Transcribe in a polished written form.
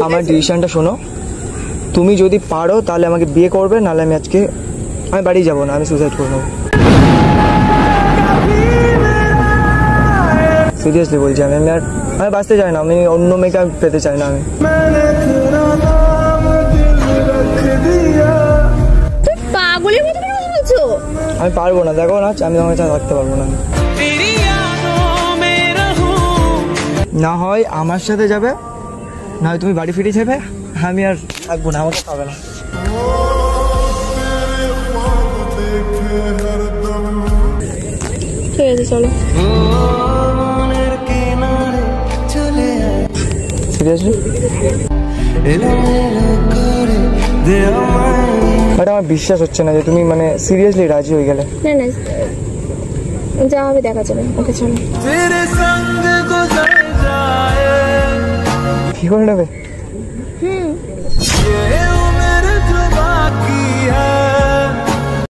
আমার ডিসিশনটা শোনো, তুমি যদি পারো তাহলে আমাকে বিয়ে করবে, নাহলে আমি আজকে বাড়ি যাবো না, আমি সুসাইড করে নেবো। সিরিয়াসলি বলছি, আমি বাঁচতে চাই না, আমি অন্য মেয়েকে পেতে চাই না। আমি পাগলের মতো কথা বলছো। আমি পারবো না, দেখো না, আমি তোমার কাছে থাকতে পারবো না। না হয় আমার সাথে যাবে, না হয় তুমি বাড়ি ফিরে যাবে, আমি আর থাকবো না, আমাকে পাবে না। ঠিক আছে চলো। সিরিয়াসলি বাট আমার বিশ্বাস হচ্ছে না যে তুমি মানে সিরিয়াসলি রাজি হয়ে গেলে। না না, যা হবে দেখা যাবে। ওকে চলো। কি করে নেবে?